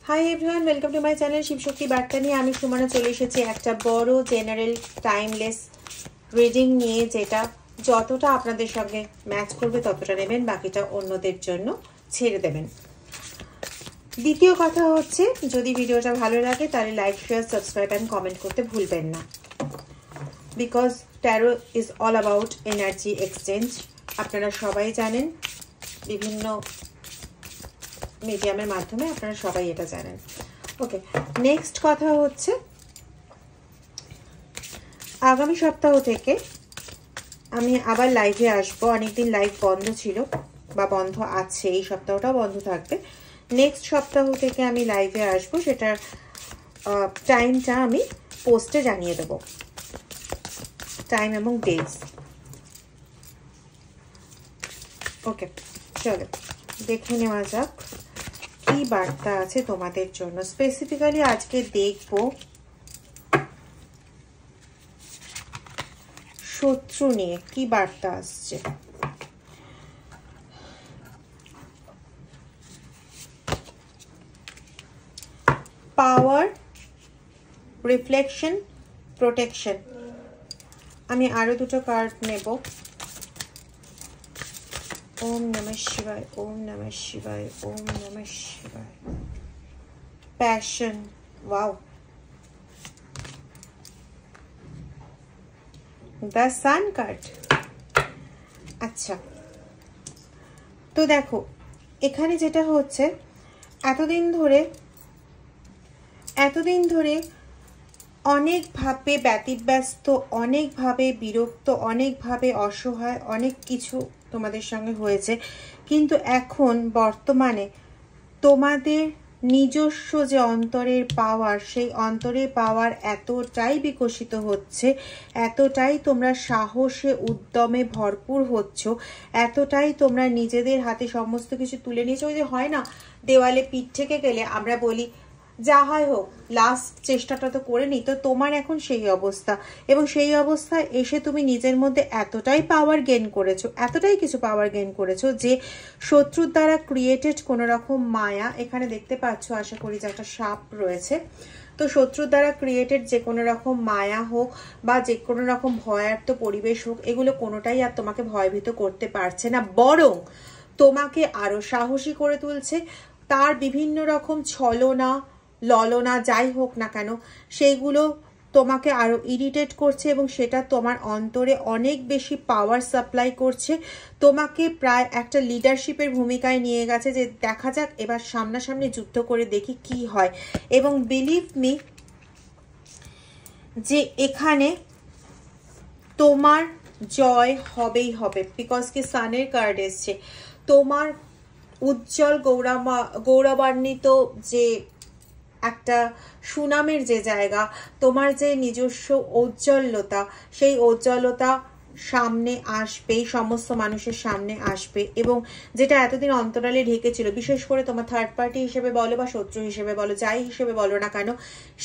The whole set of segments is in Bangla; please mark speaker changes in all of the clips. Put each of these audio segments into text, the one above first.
Speaker 1: Hi everyone, welcome to my channel Shivshakti বার্তা নিয়ে আমি সুমনা চলে এসেছি একটা বড় জেনারেল টাইমলেস রিডিং নিয়ে, যেটা যতটা আপনাদের সঙ্গে ম্যাচ করবে ততটা নেবেন, বাকিটা অন্যদের জন্য ছেড়ে দেবেন। দ্বিতীয় কথা হচ্ছে, যদি ভিডিওটা ভালো লাগে তাহলে like, share, subscribe and comment করতে ভুলবেন না, because taro is all about energy exchange. আপনারা সবাই জানেন, বিভিন্ন মিডিয়ামের মাধ্যমে আপনারা সবাই এটা জানেন। ওকে, নেক্সট কথা হচ্ছে, আগামী সপ্তাহ থেকে আমি আবার লাইভে আসবো। অনেকদিন লাইভ বন্ধ ছিল বা বন্ধ আছে, এই সপ্তাহটাও বন্ধ থাকবে। নেক্সট সপ্তাহ থেকে আমি লাইভে আসবো, সেটার টাইমটা আমি পোস্টে জানিয়ে দেবো, টাইম এবং ডেজ। ওকে, চলো দেখে নেওয়া যাক কি বার্তা আছে তোমাদের জন্য। স্পেসিফিক্যালি আজকে দেখবো শত্রু নিয়ে কি বার্তা আসছে। পাওয়ার, রিফ্লেকশন, প্রোটেকশন। আমি আরো দুটো কার্ড নেব। ওম নমঃ শিবায়, ওম নমঃ শিবায়, ওম নমঃ শিবায়। Passion, wow. The sun card. আচ্ছা, তো দেখো এখানে যেটা হচ্ছে, এতদিন ধরে অনেকভাবে ব্যতিব্যস্ত, অনেকভাবে বিরক্ত, অনেকভাবে অসহায়, অনেক কিছু তোমাদের সঙ্গে হয়েছে, কিন্তু এখন বর্তমানে তোমাদের নিজস্ব যে অন্তরের পাওয়ার, সেই অন্তরের পাওয়ার এতটাই বিকশিত হচ্ছে, এতটাই তোমরা সাহসে উদ্যমে ভরপুর হচ্ছ, এতটাই তোমরা নিজেদের হাতে সমস্ত কিছু তুলে নিয়েছো। ওই যে হয় না, দেওয়ালে পিঠ থেকে গেলে আমরা বলি যা হয় হোক, লাস্ট চেষ্টাটা তো করে নি। তো তোমার এখন সেই অবস্থা, এবং সেই অবস্থায় এসে তুমি নিজের মধ্যে এতটাই পাওয়ার গেইন করেছো, এতটাই কিছু পাওয়ার গেইন করেছো, যে শত্রুর দ্বারা ক্রিয়েটেড কোনো রকম মায়া, এখানে দেখতে পাচ্ছ আশা করি যে একটা সাপ রয়েছে, তো শত্রুর দ্বারা ক্রিয়েটেড যে কোনো রকম মায়া হোক বা যে কোনো রকম ভয়ার্ত পরিবেশ হোক, এগুলো কোনোটাই আর তোমাকে ভয়ভীত করতে পারছে না, বরং তোমাকে আরো সাহসী করে তুলছে। তার বিভিন্ন রকম ছলনা, ললনা যাই হোক না কেন, সেইগুলো তোমাকে আরো ইরিটেট করছে, এবং সেটা তোমার অন্তরে অনেক বেশি পাওয়ার সাপ্লাই করছে। তোমাকে প্রায় একটা লিডারশিপের ভূমিকায় নিয়ে গেছে, যে দেখা যাক এবার সামনাসামনি যুদ্ধ করে দেখি কি হয়। এবং বিলিভ মি যে এখানে তোমার জয় হবেই হবে, বিকজ কি সানের কার্ড এসছে। তোমার উজ্জ্বল গৌরবান্বিত যে একটা সুনামের যে জায়গা, তোমার যে নিজস্ব ঔজ্জ্বল্যতা, সেই ঔজ্জ্বল্যতা সামনে আসবে, সমস্ত মানুষের সামনে আসবে, এবং যেটা এতদিন অন্তরালে ঢেকেছিল, বিশেষ করে তোমার থার্ড পার্টি হিসেবে বলো বা শত্রু হিসেবে বলো, যাই হিসেবে বলো না কেন,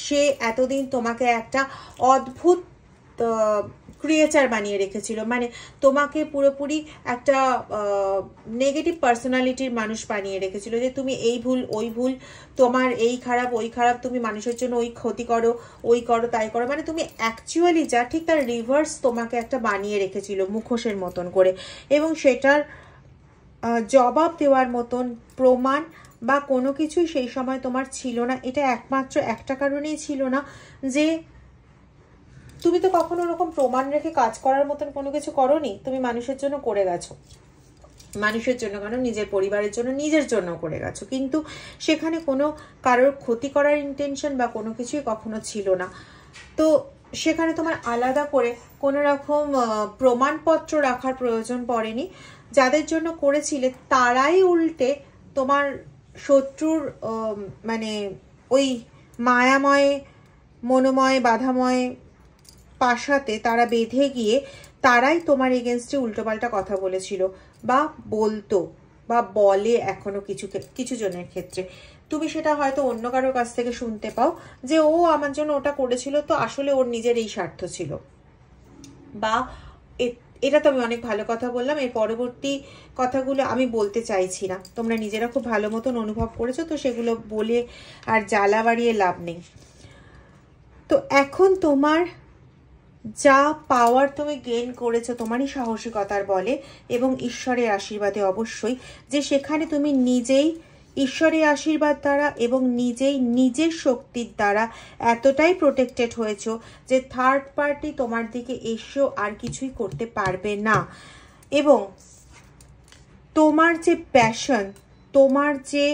Speaker 1: সে এতদিন তোমাকে একটা অদ্ভুত ক্রিয়েচার বানিয়ে রেখেছিল, মানে তোমাকে পুরোপুরি একটা নেগেটিভ পার্সোনালিটির মানুষ বানিয়ে রেখেছিল, যে তুমি এই ভুল ওই ভুল, তোমার এই খারাপ ওই খারাপ, তুমি মানুষের জন্য ওই ক্ষতি করো, ওই করো তাই করো, মানে তুমি অ্যাকচুয়ালি যা, ঠিক তার রিভার্স তোমাকে একটা বানিয়ে রেখেছিল মুখোশের মতন করে। এবং সেটার জবাব দেওয়ার মতন প্রমাণ বা কোনো কিছুই সেই সময় তোমার ছিল না। এটা একমাত্র একটা কারণেই ছিল না, যে তুমি তো কখনো ওরকম প্রমাণ রেখে কাজ করার মতন কোনো কিছু করোনি, তুমি মানুষের জন্য করে গেছো, মানুষের জন্য কেন, নিজের পরিবারের জন্য, নিজের জন্য করে গেছো, কিন্তু সেখানে কোনো কারোর ক্ষতি করার ইন্টেনশন বা কোনো কিছুই কখনো ছিল না। তো সেখানে তোমার আলাদা করে কোনো রকম প্রমাণপত্র রাখার প্রয়োজন পড়েনি। যাদের জন্য করেছিলে তারাই উল্টে তোমার শত্রুর মানে ওই মায়াময়, মনোময়, বাধাময় পাশাতে তারা বেঁধে গিয়ে তারাই তোমার এগেনস্টে উল্টোপাল্টা কথা বলেছিল বা বলতো বা বলে এখনো কিছু জনের ক্ষেত্রে। তুমি সেটা হয়তো অন্য কারোর কাছ থেকে শুনতে পাও যে ও আমার জন্য ওটা করেছিল, তো আসলে ওর নিজের এই স্বার্থ ছিল, বা এটা তো আমি অনেক ভালো কথা বললাম, এই পরবর্তী কথাগুলো আমি বলতে চাইছি না, তোমরা নিজেরা খুব ভালো মতন অনুভব করেছো, তো সেগুলো বলে আর জ্বালা বাড়িয়ে লাভ নেই। তো এখন তোমার যা পাওয়ার তুমি গেইন করেছো তোমারই সাহসিকতার বলে এবং ঈশ্বরের আশীর্বাদে অবশ্যই, যে সেখানে তুমি নিজেই ঈশ্বরের আশীর্বাদ দ্বারা এবং নিজেই নিজের শক্তির দ্বারা এতটাই প্রোটেক্টেড হয়েছো যে থার্ড পার্টি তোমার দিকে এসেও আর কিছুই করতে পারবে না। এবং তোমার যে প্যাশন, তোমার যে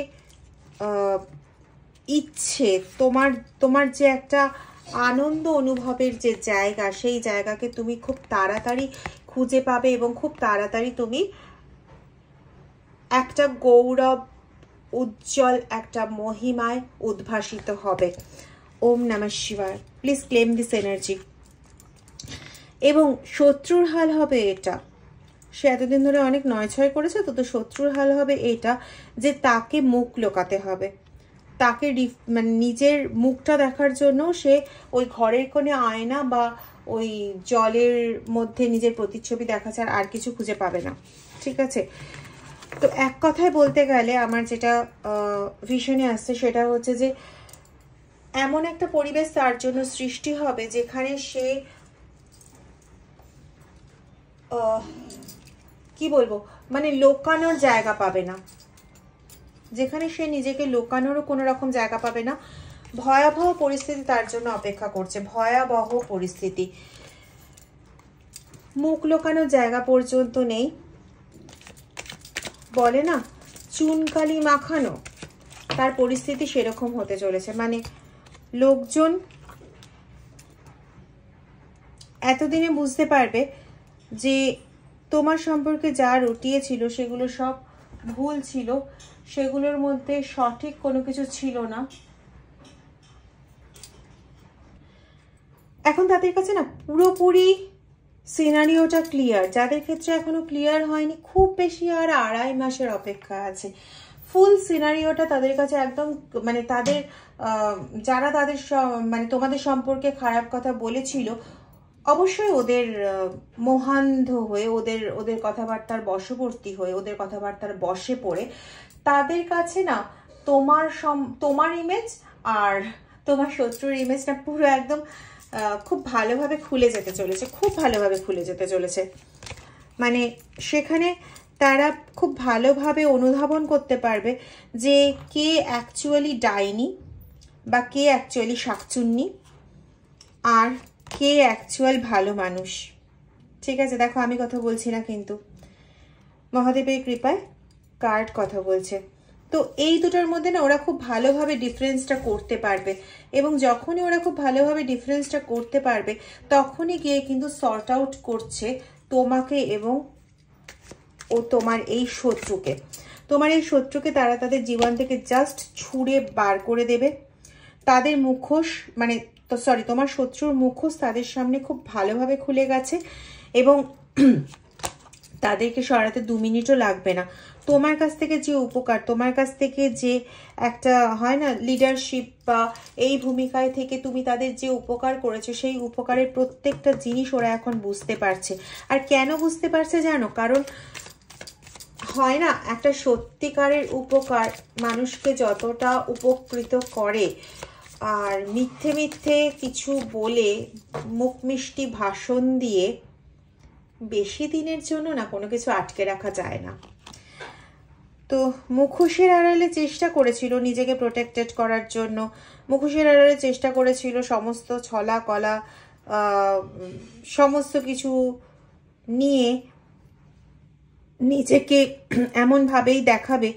Speaker 1: ইচ্ছে, তোমার যে একটা আনন্দ অনুভবের যে জায়গা, সেই জায়গাকে তুমি খুব তাড়াতাড়ি খুঁজে পাবে এবং খুব তাড়াতাড়ি তুমি একটা গৌরব উজ্জ্বল একটা মহিমায় উদ্ভাসিত হবে। ওম নমঃ শিবায়। Please claim this energy. এবং শত্রুর হাল হবে এটা, সে এতদিন ধরে অনেক নয়ছয় করেছে, তো শত্রুর হাল হবে এটা যে তাকে মুখ লোকাতে হবে, তাকে মানে নিজের মুখটা দেখার জন্য সে ওই ঘরের কোণে আয়না বা ওই জলের মধ্যে নিজের প্রতিচ্ছবি দেখা ছাড়া আর কিছু খুঁজে পাবে না। ঠিক আছে, তো এক কথায় বলতে গেলে আমার যেটা ভিশনে আসছে সেটা হচ্ছে যে এমন একটা পরিবেশ তার জন্য সৃষ্টি হবে যেখানে সে কি বলবো, মানে লোকানোর জায়গা পাবে না, যেখানে সে নিজেকে লোকানোরও কোনো রকম জায়গা পাবে না। ভয়াবহ পরিস্থিতি তার জন্য অপেক্ষা করছে, ভয়াবহ পরিস্থিতি। মুখ লোকানোর জায়গা পর্যন্ত নেই, বলে না চুনকালি মাখানো, তার পরিস্থিতি সেরকম হতে চলেছে। মানে লোকজন এতদিনে বুঝতে পারবে যে তোমার সম্পর্কে যা রটিয়েছিল সেগুলো সব ভুল ছিল, সেগুলোর মধ্যে সঠিক কোনো কিছু ছিল না। এখন তাদের কাছে না পুরোপুরি সিনারিওটা ক্লিয়ার, যাদের ক্ষেত্রে এখনো ক্লিয়ার হয়নি খুব বেশি আর 2.5 মাসের অপেক্ষা আছে। ফুল সিনারিওটা তাদের কাছে একদম, মানে তাদের যারা তাদের মানে তোমাদের সম্পর্কে খারাপ কথা বলেছিল অবশ্যই ওদের মোহান্ধ হয়ে, ওদের কথাবার্তার বশবর্তী হয়ে, ওদের কথাবার্তার বশে পড়ে তাদের কাছে না তোমার ইমেজ আর তোমার শত্রুর ইমেজটা পুরো একদম খুব ভালোভাবে খুলে যেতে চলেছে, খুব ভালোভাবে খুলে যেতে চলেছে। মানে সেখানে তারা খুব ভালোভাবে অনুধাবন করতে পারবে যে কে অ্যাকচুয়ালি ডাইনি বা কে অ্যাকচুয়ালি শাকচুন্নি আর কে অ্যাকচুয়াল ভালো মানুষ। ঠিক আছে, দেখো আমি কথা বলছি না, কিন্তু মহাদেবের কৃপায় কার্ড কথা বলছে। তো এই দুটোর মধ্যে না ওরা খুব ভালোভাবে ডিফারেন্সটা করতে পারবে, এবং যখনই ওরা খুব ভালোভাবে ডিফারেন্সটা করতে পারবে তখনই গিয়ে কিন্তু সর্ট আউট করছে তোমাকে এবং তোমার এই শত্রুকে। তোমার এই শত্রুকে তারা তাদের জীবন থেকে জাস্ট ছুঁড়ে বার করে দেবে। তাদের মুখোশ, মানে সরি, তোমার শত্রুর মুখোশ তাদের সামনে খুব ভালোভাবে খুলে গেছে এবং তাদেরকে সরাতে 2 মিনিটও লাগবে না। তোমার কাছ থেকে যে উপকার, তোমার কাছ থেকে যে একটা হয় না লিডারশিপ বা এই ভূমিকায় থেকে তুমি তাদের যে উপকার করেছো, সেই উপকারের প্রত্যেকটা জিনিস ওরা এখন বুঝতে পারছে। আর কেন বুঝতে পারছে জানো? কারণ হয় না একটা সত্যিকারের উপকার মানুষকে যতটা উপকৃত করে, আর মিথ্যে মিথ্যে কিছু বলে মুখ মিষ্টি ভাষণ দিয়ে বেশি দিনের জন্য না কোনো কিছু আটকে রাখা যায় না। তো মুখোশের আড়ালে চেষ্টা করেছিল নিজেকে প্রোটেক্টেড করার জন্য, মুখোশের আড়ালে চেষ্টা করেছিল সমস্ত ছলা কলা সমস্ত কিছু নিয়ে নিজেকে এমনভাবেই দেখাবে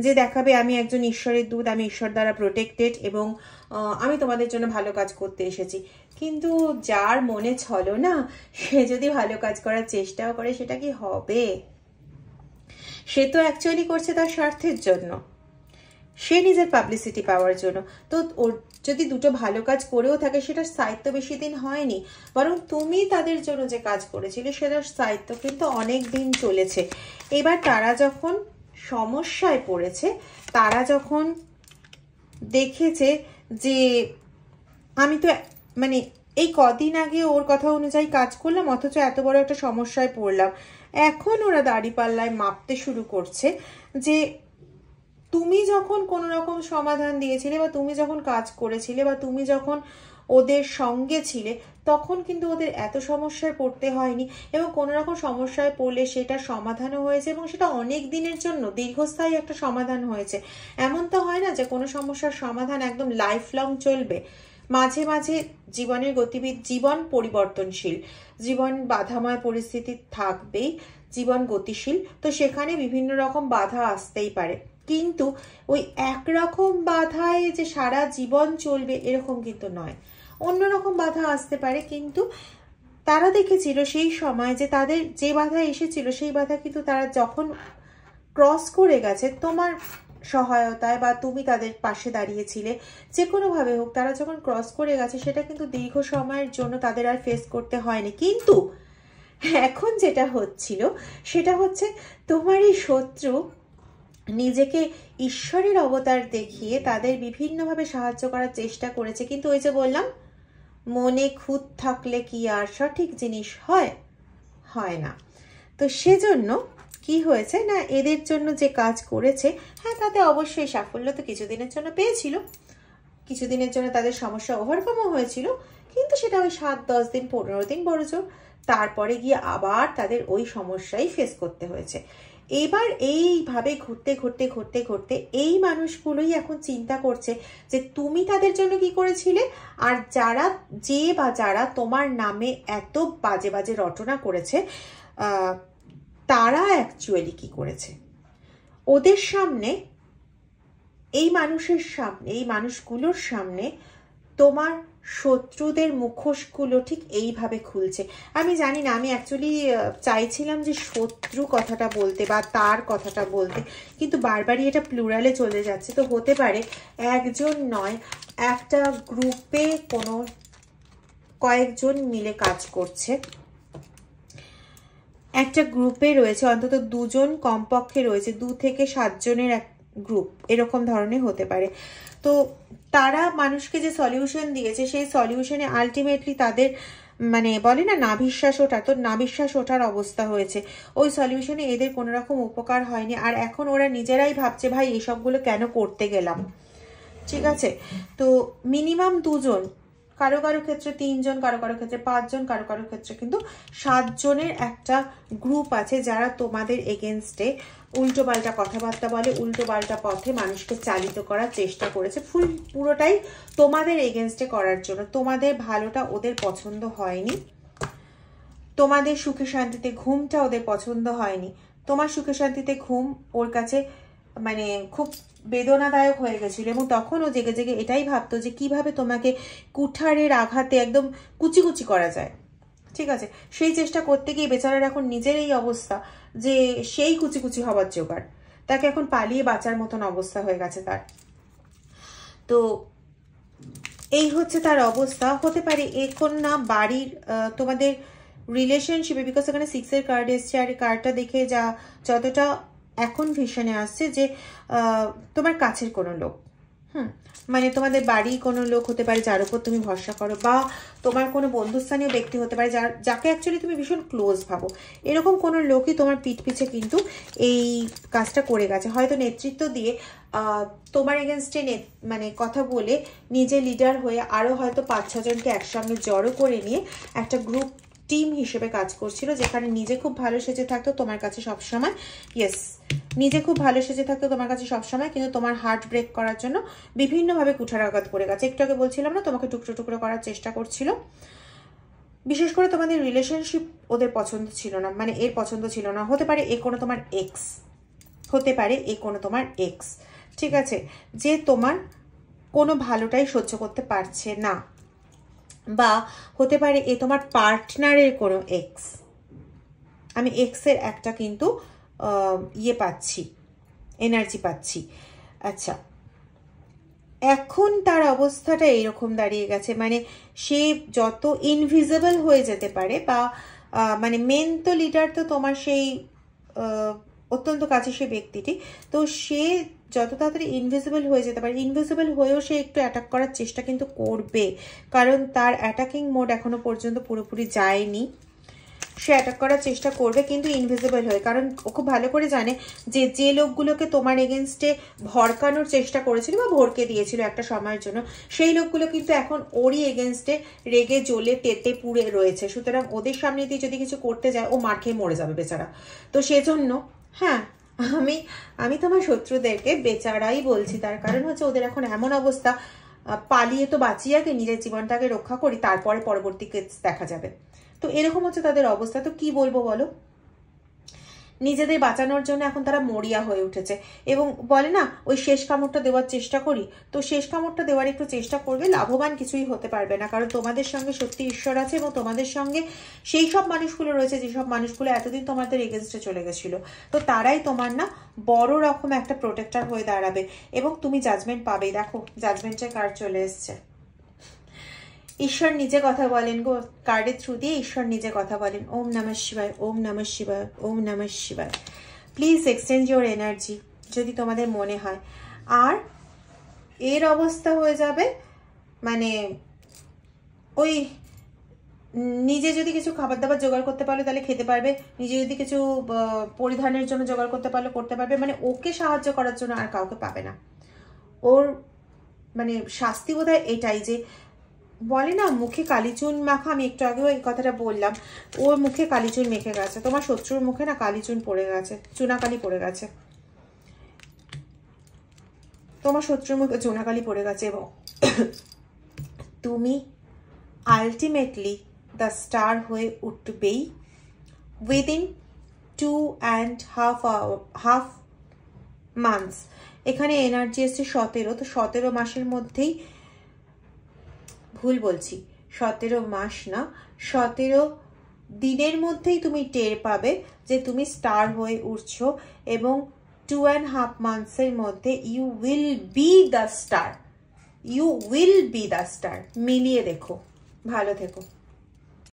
Speaker 1: যে দেখাবে আমি একজন ঈশ্বরের দূত, আমি ঈশ্বর দ্বারা প্রোটেক্টেড এবং আমি তোমাদের জন্য ভালো কাজ করতে এসেছি। কিন্তু যার মনে ছলো না, সে যদি ভালো কাজ করার চেষ্টাও করে সেটা কি হবে? সে তো অ্যাকচুয়ালি করছে তার স্বার্থের জন্য, সে নিজের পাবলিসিটি পাওয়ার জন্য। তো ওর যদি দুটো ভালো কাজ করেও থাকে সেটার স্থায়িত্ব বেশি দিন হয়নি, বরং তুমি তাদের জন্য যে কাজ করেছিলে সেটার স্থায়িত্ব কিন্তু অনেক দিন চলেছে। এবার তারা যখন সমস্যায় পড়েছে, তারা যখন দেখেছে যে আমি তো মানে এই কদিন আগে ওর কথা অনুযায়ী কাজ করলাম, অথচ এত বড় একটা সমস্যায় পড়লাম। এখন ওরা দাঁড়িপাল্লায় মাপতে শুরু করছে যে তুমি যখন কোনো রকম সমাধান দিয়েছিলে, বা তুমি যখন কাজ করেছিলে, বা তুমি যখন ওদের সঙ্গে ছিলে, তখন কিন্তু ওদের এত সমস্যায় পড়তে হয়নি, এবং কোনো রকম সমস্যায় পড়লে সেটা সমাধানও হয়েছে, এবং সেটা অনেক দিনের জন্য দীর্ঘস্থায়ী একটা সমাধান হয়েছে। এমন তো হয় না যে কোনো সমস্যার সমাধান একদম লাইফ লং চলবে। মাঝে মাঝে জীবনের গতিবিধি, জীবন পরিবর্তনশীল, জীবন বাধাময় পরিস্থিতি থাকবেই, জীবন গতিশীল, তো সেখানে বিভিন্ন রকম বাধা আসতেই পারে। কিন্তু ওই একরকম বাধায় যে সারা জীবন চলবে এরকম কিন্তু নয়, অন্যরকম বাধা আসতে পারে। কিন্তু তারা দেখেছিল সেই সময় যে তাদের যে বাধা এসেছিল সেই বাধা কিন্তু তারা যখন ক্রস করে গেছে তোমার সহায়তায়, বা তুমি তাদের পাশে দাঁড়িয়েছিলে, যে কোনোভাবে হোক তারা যখন ক্রস করে গেছে, সেটা কিন্তু দীর্ঘ সময়ের জন্য তাদের আর ফেস করতে হয়নি। কিন্তু এখন যেটা হচ্ছিল সেটা হচ্ছে তোমারই শত্রু নিজেকে ঈশ্বরের অবতার দেখিয়ে তাদের বিভিন্নভাবে সাহায্য করার চেষ্টা করেছে। কিন্তু ওই যে বললাম, মনে খুঁত থাকলে কি আর সঠিক জিনিস হয়? হয় না। তো সেজন্য কি হয়েছে না, এদের জন্য যে কাজ করেছে, হ্যাঁ তাতে অবশ্যই সাফল্য তো কিছুদিনের জন্য পেয়েছিল, কিছুদিনের জন্য তাদের সমস্যা ওভারকামও হয়েছিল, কিন্তু সেটা ওই 7-10 দিন 15 দিন বড়জোর, তারপরে গিয়ে আবার তাদের ওই সমস্যাই ফেস করতে হয়েছে। এবার এইভাবে ঘুরতে ঘুরতে ঘুরতে ঘুরতে এই মানুষগুলোই এখন চিন্তা করছে যে তুমি তাদের জন্য কি করেছিলে, আর যারা তোমার নামে এত বাজে বাজে রটনা করেছে তারা অ্যাকচুয়ালি কি করেছে। ওদের সামনে, এই মানুষের সামনে, এই মানুষগুলোর সামনে তোমার শত্রুদের মুখোশগুলো ঠিক এইভাবে খুলছে। আমি জানি না, আমি অ্যাকচুয়ালি চাইছিলাম যে শত্রু কথাটা বলতে বা তার কথাটা বলতে, কিন্তু বারবারই এটা প্লুরালে চলে যাচ্ছে। তো হতে পারে একজন নয়, একটা গ্রুপে কোনো কয়েকজন মিলে কাজ করছে, একটা গ্রুপে রয়েছে অন্তত 2 জন কমপক্ষে রয়েছে, 2 থেকে 7 জনের এক গ্রুপ, এরকম ধরনের হতে পারে। তো তারা মানুষকে যে সলিউশন দিয়েছে সেই সলিউশনে আলটিমেটলি তাদের মানে বলে না নাভিশ্বাস ওঠা, তো নাভিশ্বাস ওঠার অবস্থা হয়েছে। ওই সলিউশনে এদের কোনো রকম উপকার হয়নি, আর এখন ওরা নিজেরাই ভাবছে ভাই এসবগুলো কেন করতে গেলাম। ঠিক আছে, তো মিনিমাম 2 জন, কারো কারো ক্ষেত্রে 3 জন, কারো কারো ক্ষেত্রে 5 জন, কারো কারো ক্ষেত্রে কিন্তু 7 জনের একটা গ্রুপ আছে যারা তোমাদের এগেনস্টে উল্টো পাল্টা কথাবার্তা বলে, উল্টো পাল্টা পথে মানুষকে চালিত করার চেষ্টা করেছে, পুরোটাই তোমাদের এগেনস্টে করার জন্য। তোমাদের ভালোটা ওদের পছন্দ হয়নি, তোমাদের সুখে শান্তিতে ঘুমটা ওদের পছন্দ হয়নি, তোমার সুখে শান্তিতে ঘুম ওর কাছে মানে খুব বেদনাদায়ক হয়ে গেছিল, এবং তখন ও জেগে জেগে এটাই ভাবতো যে কিভাবে তোমাকে কুঠারের আঘাতে একদম কুচি কুচি করা যায়। ঠিক আছে, সেই চেষ্টা করতে গিয়ে বেচারার এখন নিজের এই অবস্থা যে সেই কুচি কুচি হবার জোগাড়, তাকে এখন পালিয়ে বাঁচার মতন অবস্থা হয়ে গেছে তার। তো এই হচ্ছে তার অবস্থা। হতে পারে এখন না বাড়ির তোমাদের রিলেশনশিপে, বিকজ এখানে 6 এর কার্ড এসছে, আর এই কার্ডটা দেখে যতটা এখন ভিশনে আসছে যে তোমার কাছের কোনো লোক, মানে তোমাদের বাড়ি কোনো লোক হতে পারে যার উপর তুমি ভরসা করো, বা তোমার কোনো বন্ধুস্থানীয় ব্যক্তি হতে পারে যাকে অ্যাকচুয়ালি তুমি ভীষণ ক্লোজ ভাবো, এরকম কোনো লোকই তোমার পিঠ পিছে কিন্তু এই কাজটা করে গেছে। হয়তো নেতৃত্ব দিয়ে তোমার এগেনস্টে মানে কথা বলে নিজে লিডার হয়ে আরও হয়তো 5-6 জনকে একসঙ্গে জড়ো করে নিয়ে একটা গ্রুপ টিম হিসেবে কাজ করছিল, যেখানে নিজে খুব ভালো সেজে থাকতো তোমার কাছে সবসময়, নিজে খুব ভালো সেজে থাকতো তোমার কাছে সবসময়, কিন্তু তোমার হার্ট ব্রেক করার জন্য বিভিন্নভাবে কুঠারাঘাত করে গেছে। একটু আগে বলছিলাম না, তোমাকে টুকরো টুকরো করার চেষ্টা করছিল। বিশেষ করে তোমাদের রিলেশনশিপ ওদের পছন্দ ছিল না, মানে এর পছন্দ ছিল না। হতে পারে এ কোনো তোমার এক্স, হতে পারে এ কোনো তোমার এক্স, ঠিক আছে, যে তোমার কোনো ভালোটাই সহ্য করতে পারছে না, বা হতে পারে এ তোমার পার্টনারের কোনো এক্স। আমি এক্সের একটা কিন্তু পাচ্ছি, এনার্জি পাচ্ছি। আচ্ছা, এখন তার অবস্থাটা এইরকম দাঁড়িয়ে গেছে, মানে সে যত ইনভিজিবল হয়ে যেতে পারে, বা মানে মেন তো লিডার তো তোমার সেই অত্যন্ত কাছে সে ব্যক্তিটি, তো সে যত তাড়াতাড়ি ইনভিজিবল হয়ে যেতে পারে। ইনভিজিবল হয়েও সে একটু অ্যাটাক করার চেষ্টা কিন্তু করবে, কারণ তার অ্যাটাকিং মোড এখনো পর্যন্ত পুরোপুরি যায়নি। সে অ্যাটাক করার চেষ্টা করবে কিন্তু ইনভিজিবল হয়ে, কারণ ও খুব ভালো করে জানে যে যে লোকগুলোকে তোমার এগেনস্টে ভড়কানোর চেষ্টা করেছিল বা ভড়কে দিয়েছিল একটা সময়ের জন্য, সেই লোকগুলো কিন্তু এখন ওরই এগেনস্টে রেগে জ্বলে তেতে পুড়ে রয়েছে। সুতরাং ওদের সামনে দিয়ে যদি কিছু করতে যায় ও মার খেয়ে মরে যাবে বেচারা। তো সেজন্য হ্যাঁ, আমি তোমার শত্রুদেরকে বেচারাই বলছি, তার কারণ হচ্ছে ওদের এখন এমন অবস্থা, পালিয়ে তো বাঁচিয়ে আগে নিজের জীবনটাকে রক্ষা করি, তারপরে পরবর্তী কেস দেখা যাবে। তো এরকম হচ্ছে তাদের অবস্থা। তো কি বলবো বলো, নিজেদের বাঁচানোর জন্য এখন তারা মরিয়া হয়ে উঠেছে এবং বলে না ওই শেষ কামড়টা দেওয়ার চেষ্টা করি, তো শেষ কামড়টা দেওয়ার একটু চেষ্টা করবে, লাভবান কিছুই হতে পারবে না, কারণ তোমাদের সঙ্গে সত্যি ঈশ্বর আছে এবং তোমাদের সঙ্গে সেই সব মানুষগুলো রয়েছে যেসব মানুষগুলো এতদিন তোমাদের এগেনস্টে চলে গেছিল, তো তারাই তোমার না বড় রকম একটা প্রোটেক্টর হয়ে দাঁড়াবে এবং তুমি জাজমেন্ট পাবেই। দেখো জাজমেন্টের কার্ড চলে এসছে, ঈশ্বর নিজে কথা বলেন গো, কার্ডের থ্রু দিয়ে ঈশ্বর নিজে কথা বলেন। ওম নমঃ শিবায়, ওম নমঃ শিবায়, ওম নমঃ শিবায়। প্লিজ এক্সচেঞ্জ ইউর এনার্জি যদি তোমাদের মনে হয়। আর এর অবস্থা হয়ে যাবে মানে ওই নিজে যদি কিছু খাবার দাবার জোগাড় করতে পারো তাহলে খেতে পারবে, নিজে যদি কিছু পরিধানের জন্য জোগাড় করতে পারলে করতে পারবে, মানে ওকে সাহায্য করার জন্য আর কাউকে পাবে না। ওর মানে শাস্তি বোধহয় এটাই যে বলে না মুখে কালিচুন মাখা, আমি একটু আগেও এই কথাটা বললাম, ওর মুখে কালিচুন মেখে গেছে, তোমার শত্রুর মুখে না কালিচুন পড়ে গেছে, চুনাকালি পড়ে গেছে, তোমার শত্রুর মুখে চুনাকালি পড়ে গেছে এবং তুমি আলটিমেটলি দ্য স্টার হয়ে উঠবেই উইদিন 2.5 মান্থস। এখানে এনার্জি এসছে 17, তো 17 মাসের মধ্যেই, ভুল বলছি 17 মাস না, 17 দিনের মধ্যেই তুমি টের পাবে যে তুমি স্টার হয়ে উঠছো এবং 2.5 মান্থসের মধ্যে you will be the star, you will be the star. মিলিয়ে দেখো, ভালো থেকো।